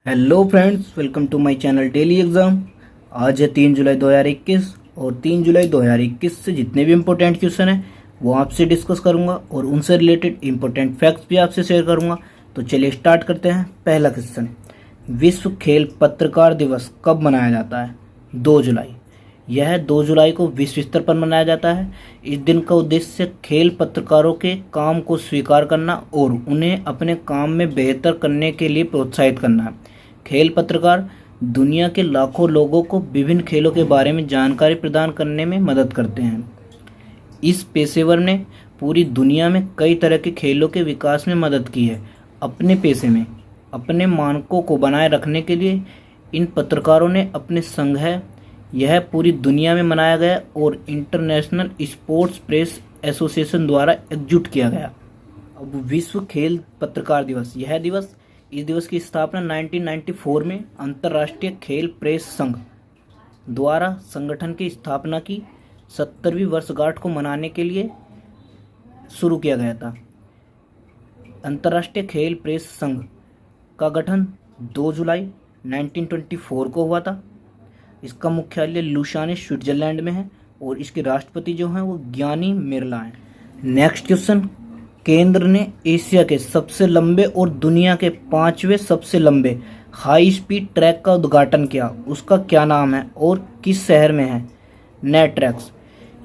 Hello friends, welcome to my channel daily exam. आज है 3 जुलाई 2021 और 3 जुलाई 2021 से जितने भी इम्पोर्टेंट क्वेश्चन हैं वो आपसे डिस्कस करूंगा और उनसे रिलेटेड इम्पोर्टेंट फैक्ट्स भी आपसे शेयर करूंगा। तो चलिए स्टार्ट करते हैं। पहला क्वेश्चन, विश्व खेल पत्रकार दिवस कब मनाया जाता है? 2 जुलाई। यह 2 जुलाई को विश्व स्तर पर मनाया जाता है। इस दिन का उद्देश्य खेल पत्रकारों के काम को स्वीकार करना और उन्हें अपने काम में बेहतर करने के लिए प्रोत्साहित करना है। खेल पत्रकार दुनिया के लाखों लोगों को विभिन्न खेलों के बारे में जानकारी प्रदान करने में मदद करते हैं। इस पेशेवर ने पूरी दुनिया में कई तरह के खेलों के विकास में मदद की है। अपने पेशे में अपने मानकों को बनाए रखने के लिए इन पत्रकारों ने अपने संघ है, यह पूरी दुनिया में मनाया गया और इंटरनेशनल स्पोर्ट्स प्रेस एसोसिएशन द्वारा एकजुट किया गया। अब विश्व खेल पत्रकार दिवस, इस दिवस की स्थापना 1994 में अंतर्राष्ट्रीय खेल प्रेस संघ द्वारा संगठन की स्थापना की 70वीं वर्षगांठ को मनाने के लिए शुरू किया गया था। अंतर्राष्ट्रीय खेल प्रेस संघ का गठन 2 जुलाई 1924 को हुआ था। इसका मुख्यालय लुसाने स्विट्जरलैंड में है और इसके राष्ट्रपति जो हैं वो ज्ञानी मिर्ला हैं। नेक्स्ट क्वेश्चन, केंद्र ने एशिया के सबसे लंबे और दुनिया के 5वें सबसे लंबे हाई स्पीड ट्रैक का उद्घाटन किया। उसका क्या नाम है और किस शहर में है? नेट्रैक्स।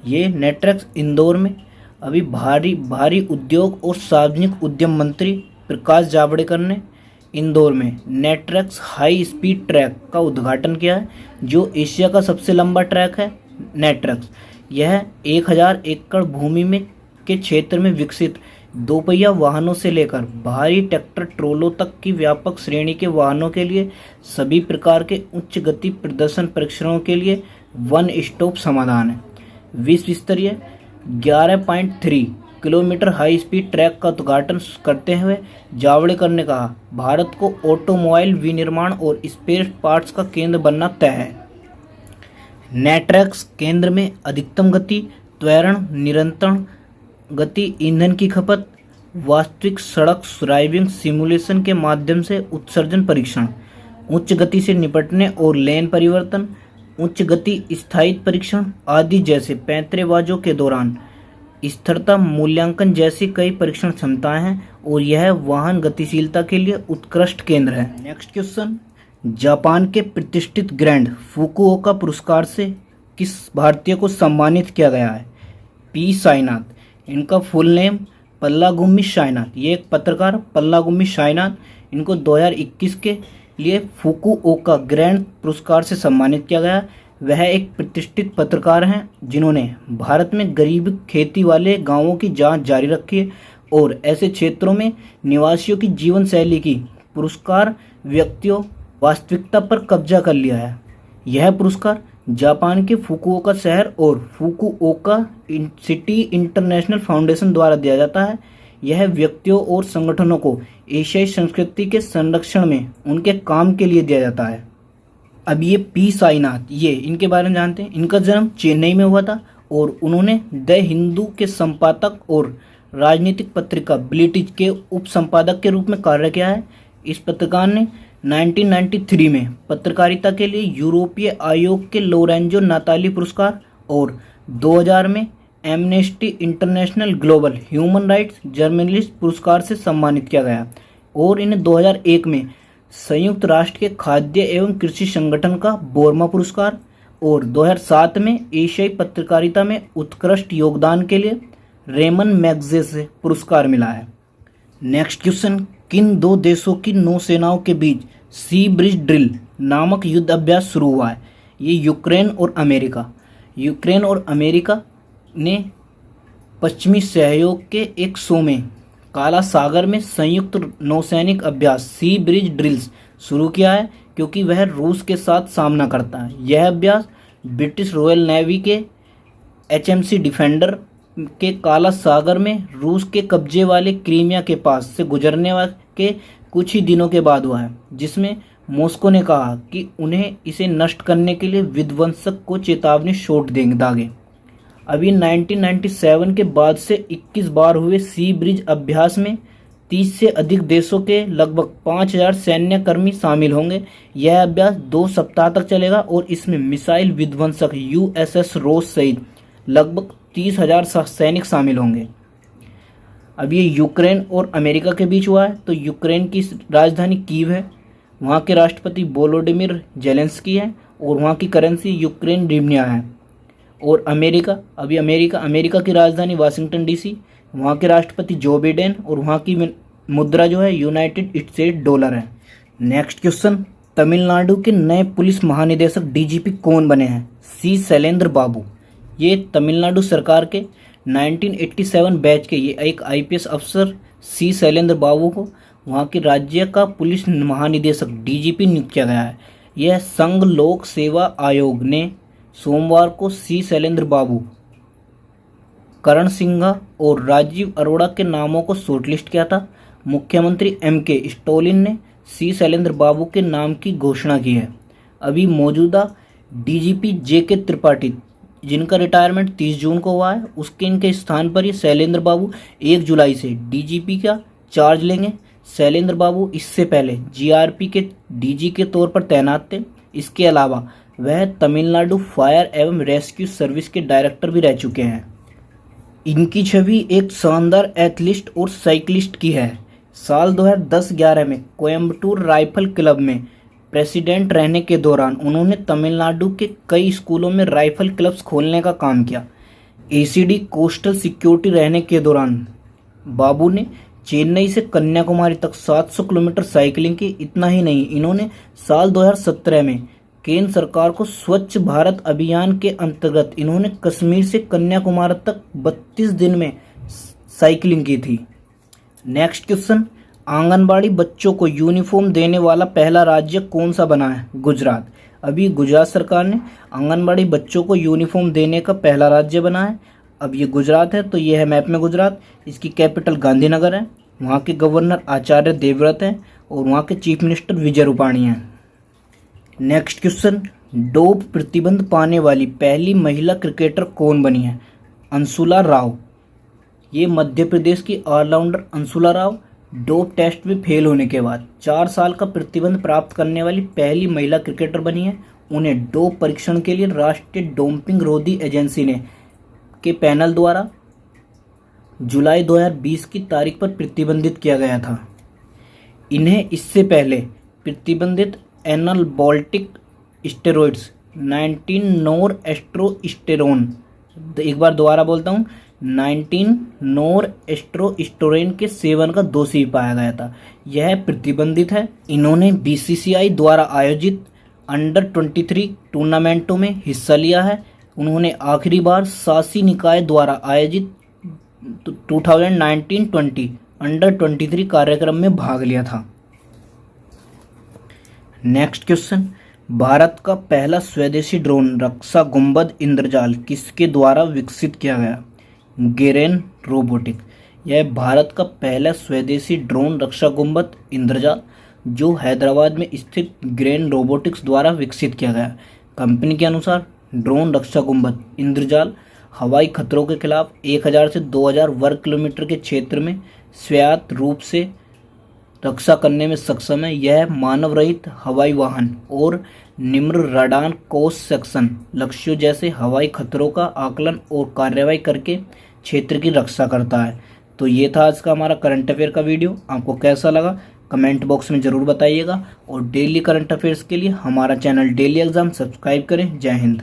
ये नेट्रैक्स इंदौर में। अभी भारी उद्योग और सार्वजनिक उद्यम मंत्री प्रकाश जावड़ेकर ने इंदौर में नेट्रैक्स हाई स्पीड ट्रैक का उद्घाटन किया है, जो एशिया का सबसे लंबा ट्रैक है। नेट्रैक्स यह 1000 एकड़ भूमि में के क्षेत्र में विकसित दोपहिया वाहनों से लेकर भारी ट्रैक्टर ट्रोलों तक की व्यापक श्रेणी के वाहनों के लिए सभी प्रकार के उच्च गति प्रदर्शन परीक्षणों के लिए वन स्टॉप समाधान है। विश्व स्तरीय 11.3 किलोमीटर हाई स्पीड ट्रैक का उद्घाटन करते हुए जावड़ेकर ने कहा, भारत को ऑटोमोबाइल विनिर्माण और स्पेयर पार्ट्स का केंद्र बनना तय है। नेट्रैक्स केंद्र में अधिकतम गति, त्वरण, निरंतर गति, ईंधन की खपत, वास्तविक सड़क ड्राइविंग सिमुलेशन के माध्यम से उत्सर्जन परीक्षण, उच्च गति से निपटने और लेन परिवर्तन, उच्च गति स्थायित्व परीक्षण आदि जैसे पैंतरेबाजों के दौरान स्थिरता मूल्यांकन जैसी कई परीक्षण क्षमताएं हैं और यह वाहन गतिशीलता के लिए उत्कृष्ट केंद्र है। नेक्स्ट क्वेश्चन, जापान के प्रतिष्ठित ग्रैंड फुकुओका पुरस्कार से किस भारतीय को सम्मानित किया गया है? पी साईनाथ। इनका फुल नेम पल्लागुम्मी साईनाथ। ये एक पत्रकार पल्लागुम्मी साईनाथ। इनको 2021 के लिए फुकुओका ग्रैंड पुरस्कार से सम्मानित किया गया। वह एक प्रतिष्ठित पत्रकार हैं जिन्होंने भारत में गरीब खेती वाले गांवों की जांच जारी रखी है और ऐसे क्षेत्रों में निवासियों की जीवन शैली की पुरस्कार व्यक्तियों वास्तविकता पर कब्जा कर लिया है। यह पुरस्कार जापान के फुकुओका शहर और फुकुओका सिटी इंटरनेशनल फाउंडेशन द्वारा दिया जाता है। यह व्यक्तियों और संगठनों को एशियाई संस्कृति के संरक्षण में उनके काम के लिए दिया जाता है। अब ये पी साईनाथ, ये इनके बारे में जानते हैं। इनका जन्म चेन्नई में हुआ था और उन्होंने द हिंदू के संपादक और राजनीतिक पत्रिका ब्लिटिज के उप संपादक के रूप में कार्य किया है। इस पत्रकार ने 1993 में पत्रकारिता के लिए यूरोपीय आयोग के लोरेंजो नाताली पुरस्कार और 2000 में amnesty international global human rights journalist पुरस्कार से सम्मानित किया गया और इन्हें 2001 में संयुक्त राष्ट्र के खाद्य एवं कृषि संगठन का बोर्मा पुरस्कार और 2007 में एशियाई पत्रकारिता में उत्कृष्ट योगदान के लिए रेमन मैग्सेसे पुरस्कार मिला है। नेक्स्ट क्वेश्चन, किन दो देशों की नौसेनाओं के बीच सी ब्रिज ड्रिल नामक युद्ध अभ्यास शुरू हुआ है? ये यूक्रेन और अमेरिका ने पश्चिमी सहयोग के एक शो में काला सागर में संयुक्त नौसैनिक अभ्यास सी ब्रिज ड्रिल्स शुरू किया है क्योंकि वह रूस के साथ सामना करता है। यह अभ्यास ब्रिटिश रॉयल नेवी के HMC डिफेंडर के काला सागर में रूस के कब्जे वाले क्रीमिया के पास से गुजरने के कुछ ही दिनों के बाद हुआ है, जिसमें मॉस्को ने कहा कि उन्हें इसे नष्ट करने के लिए विध्वंसक को चेतावनी शॉट दागे। अभी 1997 के बाद से 21 बार हुए सी ब्रिज अभ्यास में 30 से अधिक देशों के लगभग 5,000 सैन्य कर्मी शामिल होंगे। यह अभ्यास 2 सप्ताह तक चलेगा और इसमें मिसाइल विध्वंसक USS रोस सहित लगभग 30,000 सैनिक शामिल होंगे। अब ये यूक्रेन और अमेरिका के बीच हुआ है। तो यूक्रेन की राजधानी कीव है, वहाँ के राष्ट्रपति वोलोडिमिर जेलेंस्की है और वहाँ की करेंसी यूक्रेन रिवन्या है। और अमेरिका की राजधानी वाशिंगटन DC, वहाँ के राष्ट्रपति जो बिडेन और वहाँ की मुद्रा जो है यूनाइटेड स्टेट डॉलर है। नेक्स्ट क्वेश्चन, तमिलनाडु के नए पुलिस महानिदेशक DGP कौन बने हैं? C शैलेंद्र बाबू। ये तमिलनाडु सरकार के 1987 बैच के ये एक IPS अफसर C शैलेंद्र बाबू को वहाँ के राज्य का पुलिस महानिदेशक DGP नियुक्त किया गया है। यह संघ लोक सेवा आयोग ने सोमवार को C शैलेंद्र बाबू, करण सिंघा और राजीव अरोड़ा के नामों को शॉर्टलिस्ट किया था। मुख्यमंत्री MK स्टालिन ने C शैलेंद्र बाबू के नाम की घोषणा की है। अभी मौजूदा DGP JK त्रिपाठी, जिनका रिटायरमेंट 30 जून को हुआ है, इनके स्थान पर ये शैलेंद्र बाबू 1 जुलाई से DGP का चार्ज लेंगे। शैलेंद्र बाबू इससे पहले GRP के DG के तौर पर तैनात थे। इसके अलावा वह तमिलनाडु फायर एवं रेस्क्यू सर्विस के डायरेक्टर भी रह चुके हैं। इनकी छवि एक शानदार एथलीट और साइकिलिस्ट की है। साल 2010-11 में कोयम्बटूर राइफल क्लब में प्रेसिडेंट रहने के दौरान उन्होंने तमिलनाडु के कई स्कूलों में राइफल क्लब्स खोलने का काम किया। ACD कोस्टल सिक्योरिटी रहने के दौरान बाबू ने चेन्नई से कन्याकुमारी तक 700 किलोमीटर साइकिलिंग की। इतना ही नहीं, इन्होंने साल 2017 में केंद्र सरकार को स्वच्छ भारत अभियान के अंतर्गत इन्होंने कश्मीर से कन्याकुमारी तक 32 दिन में साइकिलिंग की थी। नेक्स्ट क्वेश्चन, आंगनबाड़ी बच्चों को यूनिफॉर्म देने वाला पहला राज्य कौन सा बना है? गुजरात। अभी गुजरात सरकार ने आंगनबाड़ी बच्चों को यूनिफॉर्म देने का पहला राज्य बना है। अब ये गुजरात है, तो ये है मैप में गुजरात। इसकी कैपिटल गांधीनगर है। वहाँ के गवर्नर आचार्य देवव्रत हैं और वहाँ के चीफ मिनिस्टर विजय रूपाणी हैं। नेक्स्ट क्वेश्चन, डोप प्रतिबंध पाने वाली पहली महिला क्रिकेटर कौन बनी है? अंशुला राव। ये मध्य प्रदेश की allrounder Anshula Rao dope test में फेल होने के बाद 4 साल का प्रतिबंध प्राप्त करने वाली पहली महिला क्रिकेटर बनी है। उन्हें डोप परीक्षण के लिए राष्ट्रीय डोपिंग रोधी एजेंसी ने के पैनल द्वारा जुलाई 2020 की तारीख पर प्रतिबंधित किया गया था। इन्हें इससे पहले प्रतिबंधित एनाबॉलिक स्टेरॉइड्स 19 नोर एस्ट्रोस्टेरोन, एक बार दोबारा बोलता हूँ, 19 नोर एस्ट्रोस्टेरोन के सेवन का दोषी पाया गया था। यह प्रतिबंधित है। इन्होंने BCCI द्वारा आयोजित अंडर 23 टूर्नामेंटों में हिस्सा लिया है। उन्होंने आखिरी बार शासी निकाय द्वारा आयोजित 2019-20 अंडर 23 कार्यक्रम में भाग लिया था। नेक्स्ट क्वेश्चन, भारत का पहला स्वदेशी ड्रोन रक्षा गुंबद इंद्रजाल किसके द्वारा विकसित किया गया? गेरेन रोबोटिक। यह भारत का पहला स्वदेशी ड्रोन रक्षा गुंबद इंद्रजाल जो हैदराबाद में स्थित ग्रेन रोबोटिक्स द्वारा विकसित किया गया। कंपनी के अनुसार ड्रोन रक्षा गुंबद इंद्रजाल हवाई खतरों के खिलाफ 1000 से 2000 वर्ग किलोमीटर के क्षेत्र में स्वायत्त रूप से रक्षा करने में सक्षम है। यह मानव रहित हवाई वाहन और निम्न रडार क्रॉस सेक्शन लक्ष्यों जैसे हवाई खतरों का आकलन और कार्रवाई करके क्षेत्र की रक्षा करता है। तो ये था आज का हमारा करंट अफेयर का वीडियो। आपको कैसा लगा कमेंट बॉक्स में ज़रूर बताइएगा और डेली करंट अफेयर्स के लिए हमारा चैनल डेली एग्जाम सब्सक्राइब करें। जय हिंद।